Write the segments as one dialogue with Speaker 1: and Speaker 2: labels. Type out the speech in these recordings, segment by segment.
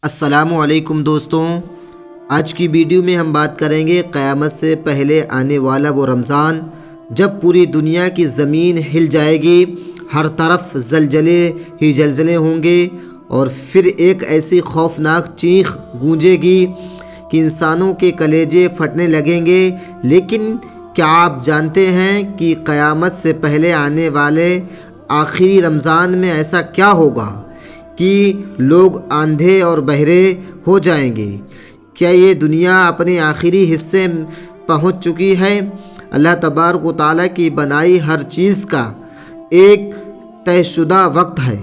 Speaker 1: السلام علیکم دوستوں، آج کی ویڈیو میں ہم بات کریں گے قیامت سے پہلے آنے والا وہ رمضان جب پوری دنیا کی زمین ہل جائے گی، ہر طرف زلزلے ہی زلزلے ہوں گے اور پھر ایک ایسی خوفناک چیخ گونجے گی کہ انسانوں کے کلیجے پھٹنے لگیں گے۔ لیکن کیا آپ جانتے ہیں کہ قیامت سے پہلے آنے والے آخری رمضان میں ایسا کیا ہوگا کہ لوگ اندھے اور بہرے ہو جائیں گے؟ کیا یہ دنیا اپنے آخری حصے پہنچ چکی ہے؟ اللہ تبارک و تعالیٰ کی بنائی ہر چیز کا ایک طے شدہ وقت ہے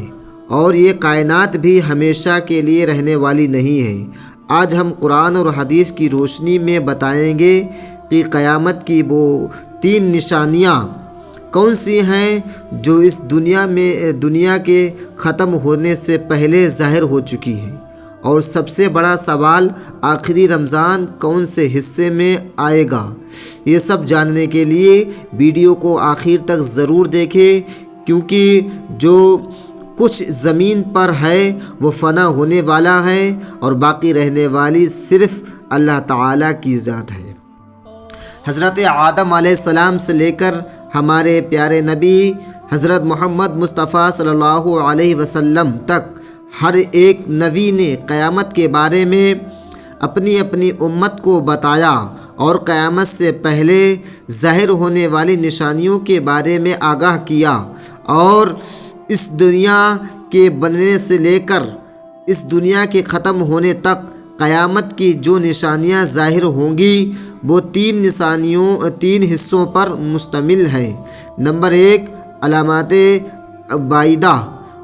Speaker 1: اور یہ کائنات بھی ہمیشہ کے لیے رہنے والی نہیں ہے۔ آج ہم قرآن اور حدیث کی روشنی میں بتائیں گے کہ قیامت کی وہ 3 نشانیاں کون سی ہیں جو اس دنیا کے ختم ہونے سے پہلے ظاہر ہو چکی ہیں، اور سب سے بڑا سوال آخری رمضان کون سے حصے میں آئے گا؟ یہ سب جاننے کے لیے ویڈیو کو آخر تک ضرور دیکھیں، کیونکہ جو کچھ زمین پر ہے وہ فنا ہونے والا ہے اور باقی رہنے والی صرف اللہ تعالیٰ کی ذات ہے۔ حضرت آدم علیہ السلام سے لے کر ہمارے پیارے نبی حضرت محمد مصطفیٰ صلی اللہ علیہ وسلم تک ہر ایک نبی نے قیامت کے بارے میں اپنی اپنی امت کو بتایا اور قیامت سے پہلے ظاہر ہونے والی نشانیوں کے بارے میں آگاہ کیا، اور اس دنیا کے بننے سے لے کر اس دنیا کے ختم ہونے تک قیامت کی جو نشانیاں ظاہر ہوں گی وہ 3 حصوں پر مشتمل ہے۔ نمبر 1 علامات بائدہ،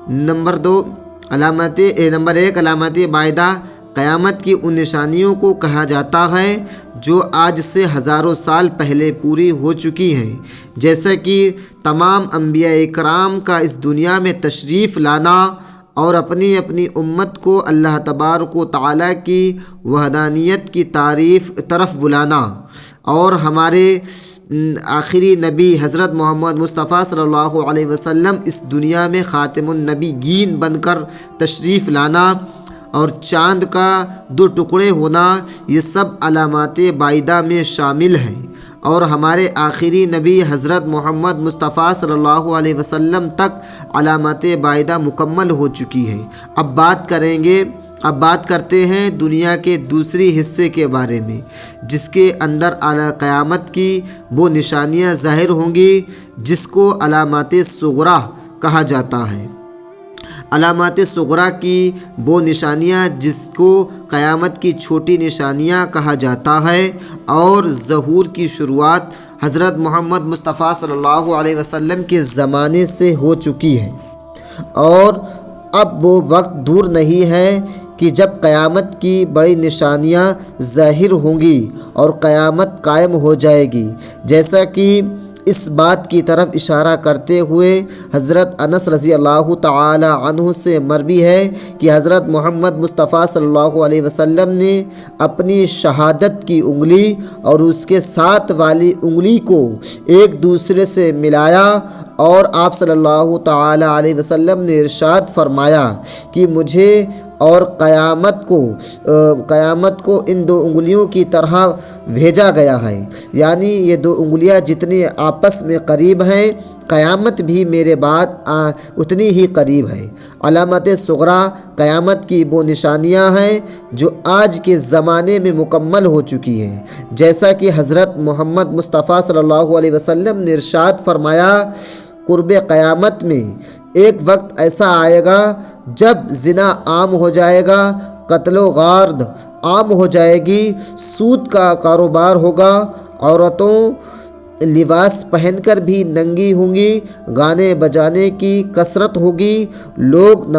Speaker 1: نمبر 1 علامات بائدہ قیامت کی ان نشانیوں کو کہا جاتا ہے جو آج سے ہزاروں سال پہلے پوری ہو چکی ہیں، جیسا کہ تمام انبیاء کرام کا اس دنیا میں تشریف لانا اور اپنی اپنی امت کو اللہ تبارک و تعالیٰ کی وحدانیت کی طرف بلانا، اور ہمارے آخری نبی حضرت محمد مصطفیٰ صلی اللہ علیہ وسلم اس دنیا میں خاتم النبیین بن کر تشریف لانا اور چاند کا 2 ٹکڑے ہونا، یہ سب علامات بائدہ میں شامل ہیں، اور ہمارے آخری نبی حضرت محمد مصطفیٰ صلی اللہ علیہ وسلم تک علامات بائدہ مکمل ہو چکی ہیں۔ اب بات کرتے ہیں دنیا کے دوسری حصے کے بارے میں، جس کے اندر قیامت کی وہ نشانیاں ظاہر ہوں گی جس کو علامات صغریٰ کہا جاتا ہے۔ علامات صغریٰ کی وہ نشانیاں جس کو قیامت کی چھوٹی نشانیاں کہا جاتا ہے، اور ظہور کی شروعات حضرت محمد مصطفیٰ صلی اللہ علیہ وسلم کے زمانے سے ہو چکی ہے، اور اب وہ وقت دور نہیں ہے کہ جب قیامت کی بڑی نشانیاں ظاہر ہوں گی اور قیامت قائم ہو جائے گی، جیسا کہ اس بات کی طرف اشارہ کرتے ہوئے حضرت انس رضی اللہ تعالی عنہ سے مروی ہے کہ حضرت محمد مصطفیٰ صلی اللہ علیہ وسلم نے اپنی شہادت کی انگلی اور اس کے ساتھ والی انگلی کو ایک دوسرے سے ملایا، اور آپ صلی اللہ تعالی علیہ وسلم نے ارشاد فرمایا کہ مجھے اور قیامت کو ان 2 انگلیوں کی طرح بھیجا گیا ہے، یعنی یہ 2 انگلیاں جتنی آپس میں قریب ہیں، قیامت بھی میرے بعد اتنی ہی قریب ہے۔ علامات صغریٰ قیامت کی وہ نشانیاں ہیں جو آج کے زمانے میں مکمل ہو چکی ہیں، جیسا کہ حضرت محمد مصطفیٰ صلی اللہ علیہ وسلم نے ارشاد فرمایا، قرب قیامت میں ایک وقت ایسا آئے گا جب زنا عام ہو جائے گا، قتل و غارت عام ہو جائے گی، سود کا کاروبار ہوگا، عورتوں لباس پہن کر بھی ننگی ہوں گی، گانے بجانے کی کثرت ہوگی، لوگ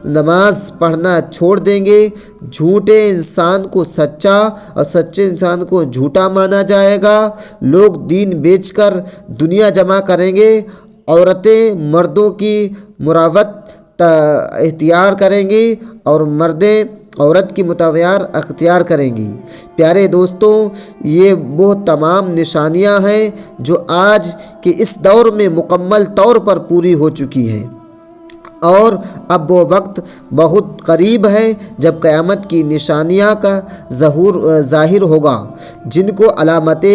Speaker 1: نماز پڑھنا چھوڑ دیں گے، جھوٹے انسان کو سچا اور سچے انسان کو جھوٹا مانا جائے گا، لوگ دین بیچ کر دنیا جمع کریں گے، عورتیں مردوں کی مراوت اختیار کریں گی اور مردیں عورت کی متویار اختیار کریں گی۔ پیارے دوستوں، یہ وہ تمام نشانیاں ہیں جو آج کے اس دور میں مکمل طور پر پوری ہو چکی ہیں، اور اب وہ وقت بہت قریب ہے جب قیامت کی نشانیاں کا ظاہر ہوگا، جن کو علامت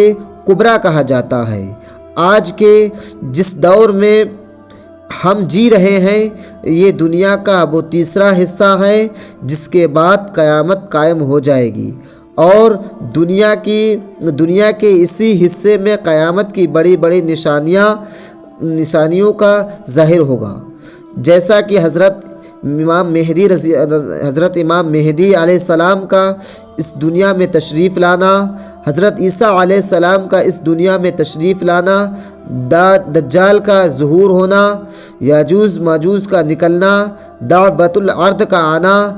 Speaker 1: کبریٰ کہا جاتا ہے۔ آج کے جس دور میں ہم جی رہے ہیں، یہ دنیا کا وہ تیسرا حصہ ہے جس کے بعد قیامت قائم ہو جائے گی، اور دنیا کے اسی حصے میں قیامت کی بڑی بڑی نشانیوں کا ظاہر ہوگا، جیسا کہ حضرت امام مہدی علیہ السلام کا اس دنیا میں تشریف لانا، حضرت عیسیٰ علیہ السلام کا اس دنیا میں تشریف لانا، دجال کا ظہور ہونا، یاجوج ماجوج کا نکلنا، دعوت الارض کا آنا،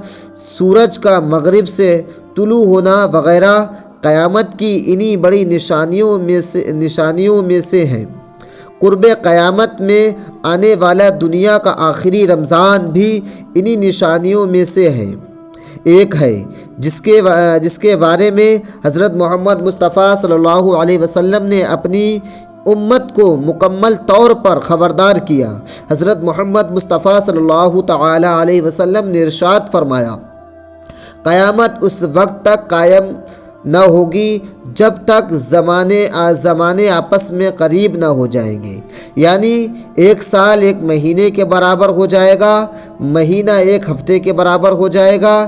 Speaker 1: سورج کا مغرب سے طلوع ہونا وغیرہ قیامت کی انہی بڑی نشانیوں میں سے ہیں۔ قرب قیامت میں آنے والا دنیا کا آخری رمضان بھی انہی نشانیوں میں سے ہے، ایک ہے، جس کے بارے میں حضرت محمد مصطفیٰ صلی اللہ علیہ وسلم نے اپنی امت کو مکمل طور پر خبردار کیا۔ حضرت محمد مصطفیٰ صلی اللہ تعالی علیہ وسلم نے ارشاد فرمایا، قیامت اس وقت تک قائم نہ ہوگی جب تک زمانے آپس میں قریب نہ ہو جائیں گے، یعنی ایک سال ایک مہینے کے برابر ہو جائے گا، مہینہ ایک ہفتے کے برابر ہو جائے گا،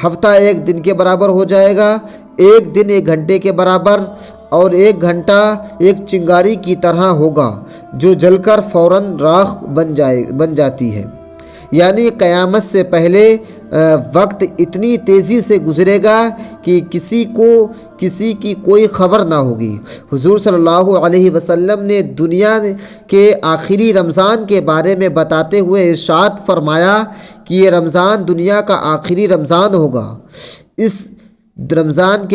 Speaker 1: ہفتہ ایک دن کے برابر ہو جائے گا، ایک دن ایک گھنٹے کے برابر، اور ایک گھنٹہ ایک چنگاری کی طرح ہوگا جو جل کر فوراً راکھ بن جاتی ہے۔ یعنی قیامت سے پہلے وقت اتنی تیزی سے گزرے گا کہ کسی کی کوئی خبر نہ ہوگی۔ حضور صلی اللہ علیہ وسلم نے دنیا کے آخری رمضان کے بارے میں بتاتے ہوئے ارشاد فرمایا کہ یہ رمضان دنیا کا آخری رمضان ہوگا، اس رمضان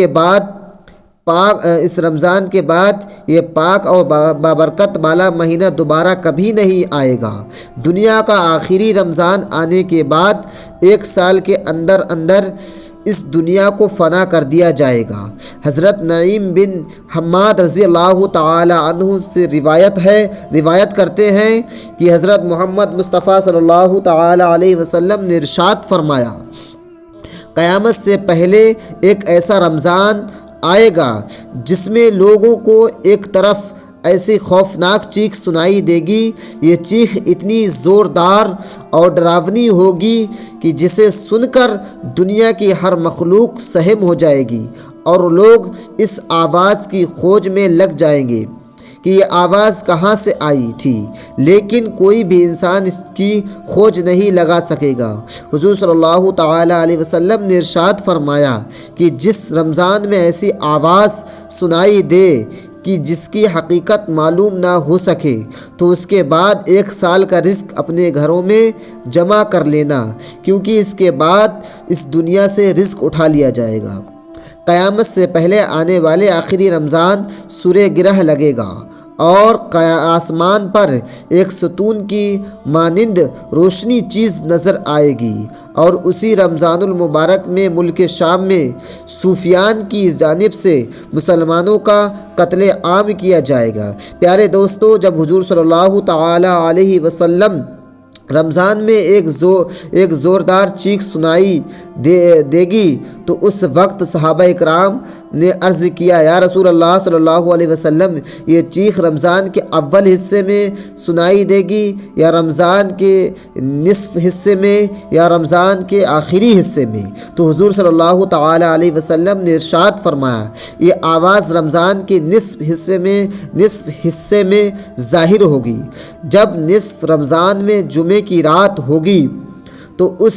Speaker 1: کے بعد یہ پاک اور بابرکت والا مہینہ دوبارہ کبھی نہیں آئے گا۔ دنیا کا آخری رمضان آنے کے بعد ایک سال کے اندر اس دنیا کو فنا کر دیا جائے گا۔ حضرت نعیم بن حماد رضی اللہ تعالی عنہ سے روایت کرتے ہیں کہ حضرت محمد مصطفیٰ صلی اللہ تعالی علیہ وسلم نے ارشاد فرمایا، قیامت سے پہلے ایک ایسا رمضان آئے گا جس میں لوگوں کو ایک طرف ایسی خوفناک چیخ سنائی دے گی، یہ چیخ اتنی زوردار اور ڈراؤنی ہوگی کہ جسے سن کر دنیا کی ہر مخلوق سہم ہو جائے گی، اور لوگ اس آواز کی کھوج میں لگ جائیں گے کہ یہ آواز کہاں سے آئی تھی، لیکن کوئی بھی انسان اس کی کھوج نہیں لگا سکے گا۔ حضور صلی اللہ تعالی علیہ وسلم نے ارشاد فرمایا کہ جس رمضان میں ایسی آواز سنائی دے کہ جس کی حقیقت معلوم نہ ہو سکے، تو اس کے بعد ایک سال کا رزق اپنے گھروں میں جمع کر لینا، کیونکہ اس کے بعد اس دنیا سے رزق اٹھا لیا جائے گا۔ قیامت سے پہلے آنے والے آخری رمضان سورہ گرہ لگے گا، اور آسمان پر ایک ستون کی مانند روشنی چیز نظر آئے گی، اور اسی رمضان المبارک میں ملک شام میں صوفیان کی جانب سے مسلمانوں کا قتل عام کیا جائے گا۔ پیارے دوستو، جب حضور صلی اللہ تعالی علیہ وسلم رمضان میں ایک زوردار چیخ سنائی دے گی تو اس وقت صحابہ اکرام نے عرض کیا، یا رسول اللہ صلی اللہ علیہ وسلم، یہ چیخ رمضان کے اول حصے میں سنائی دے گی یا رمضان کے نصف حصے میں یا رمضان کے آخری حصے میں؟ تو حضور صلی اللہ تعالی علیہ وسلم نے ارشاد فرمایا، یہ آواز رمضان کے نصف حصے میں ظاہر ہوگی۔ جب نصف رمضان میں جمعے کی رات ہوگی تو اس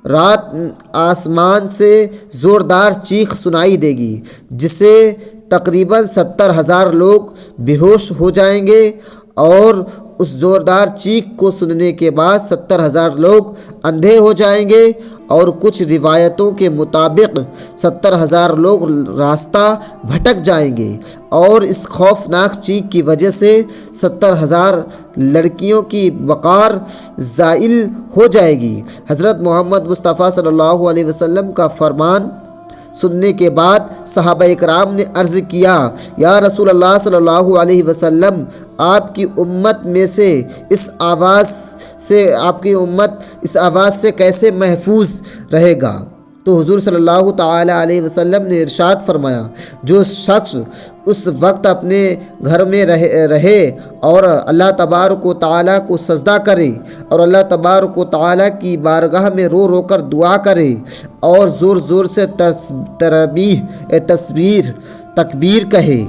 Speaker 1: رات آسمان سے زوردار چیخ سنائی دے گی، جسے تقریباً 70,000 لوگ بے ہوش ہو جائیں گے، اور اس زوردار چیخ کو سننے کے بعد 70,000 لوگ اندھے ہو جائیں گے، اور کچھ روایتوں کے مطابق 70,000 لوگ راستہ بھٹک جائیں گے، اور اس خوفناک چیخ کی وجہ سے 70,000 لڑکیوں کی وقار زائل ہو جائے گی۔ حضرت محمد مصطفیٰ صلی اللہ علیہ وسلم کا فرمان سننے کے بعد صحابہ اکرام نے عرض کیا، یا رسول اللہ صلی اللہ علیہ وسلم، آپ کی امت میں سے اس آواز سے آپ کی امت اس آواز سے کیسے محفوظ رہے گا؟ تو حضور صلی اللہ تعالی علیہ وسلم نے ارشاد فرمایا، جو شخص اس وقت اپنے گھر میں رہے اور اللہ تبارک و تعالیٰ کو سجدہ کرے اور اللہ تبارک و تعالیٰ کی بارگاہ میں رو رو کر دعا کرے اور زور زور سے تکبیر کہے،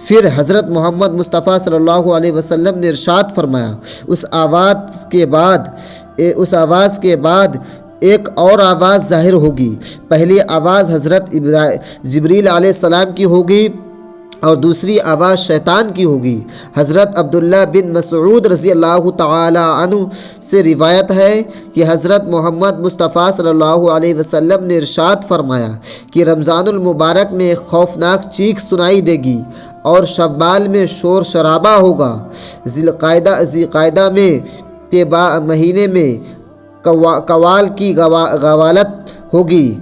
Speaker 1: پھر حضرت محمد مصطفیٰ صلی اللہ علیہ وسلم نے ارشاد فرمایا، اس آواز کے بعد ایک اور آواز ظاہر ہوگی۔ پہلی آواز حضرت جبریل علیہ السلام کی ہوگی اور دوسری آواز شیطان کی ہوگی۔ حضرت عبداللہ بن مسعود رضی اللہ تعالی عنہ سے روایت ہے کہ حضرت محمد مصطفیٰ صلی اللہ علیہ وسلم نے ارشاد فرمایا کہ رمضان المبارک میں ایک خوفناک چیخ سنائی دے گی اور شوال میں شور شرابہ ہوگا، ذی القعدہ کے مہینے میں قوال کی غوالت ہوگی،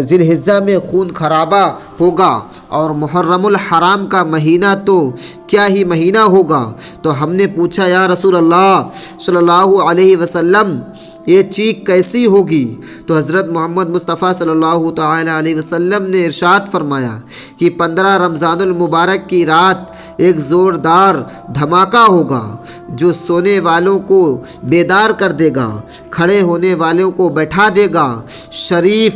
Speaker 1: ذی الحجہ میں خون خرابہ ہوگا اور محرم الحرام کا مہینہ تو کیا ہی مہینہ ہوگا۔ تو ہم نے پوچھا، یا رسول اللہ صلی اللہ علیہ وسلم یہ چیخ کیسی ہوگی؟ تو حضرت محمد مصطفیٰ صلی اللہ تعالی علیہ وسلم نے ارشاد فرمایا کہ 15 رمضان المبارک کی رات ایک زوردار دھماکہ ہوگا جو سونے والوں کو بیدار کر دے گا، کھڑے ہونے والوں کو بیٹھا دے گا، شریف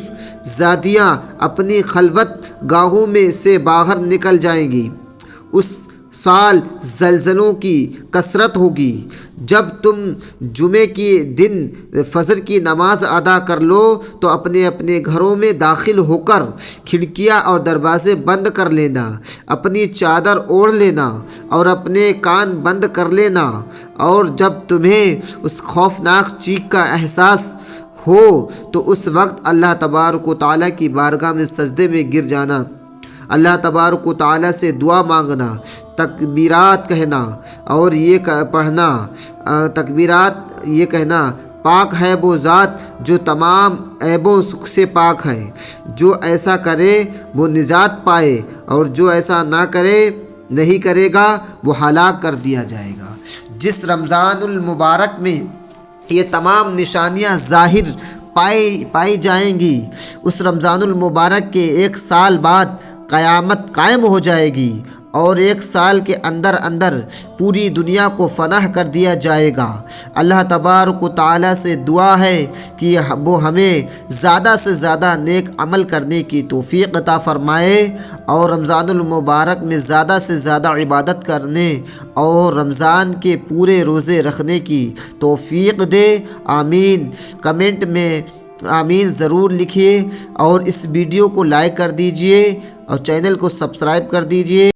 Speaker 1: زادیاں اپنی خلوت گاہوں میں سے باہر نکل جائیں گی۔ اس سال زلزلوں کی کثرت ہوگی۔ جب تم جمعے کے دن فجر کی نماز ادا کر لو تو اپنے اپنے گھروں میں داخل ہو کر کھڑکیاں اور دروازے بند کر لینا، اپنی چادر اوڑھ لینا اور اپنے کان بند کر لینا، اور جب تمہیں اس خوفناک چیخ کا احساس ہو تو اس وقت اللہ تبارک و تعالیٰ کی بارگاہ میں سجدے میں گر جانا، اللہ تبارک و تعالیٰ سے دعا مانگنا، تکبیرات کہنا اور یہ پڑھنا، تکبیرات یہ کہنا، پاک ہے وہ ذات جو تمام عیبوں سے پاک ہے، جو ایسا کرے وہ نجات پائے اور جو ایسا نہیں کرے گا وہ ہلاک کر دیا جائے گا۔ جس رمضان المبارک میں یہ تمام نشانیاں ظاہر پائی جائیں گی، اس رمضان المبارک کے 1 سال بعد قیامت قائم ہو جائے گی اور 1 سال کے اندر پوری دنیا کو فنا کر دیا جائے گا۔ اللہ تبارک و تعالیٰ سے دعا ہے کہ وہ ہمیں زیادہ سے زیادہ نیک عمل کرنے کی توفیق عطا فرمائے اور رمضان المبارک میں زیادہ سے زیادہ عبادت کرنے اور رمضان کے پورے روزے رکھنے کی توفیق دے۔ آمین۔ کمنٹ میں آمین ضرور لکھیے اور اس ویڈیو کو لائک کر دیجئے اور چینل کو سبسکرائب کر دیجئے۔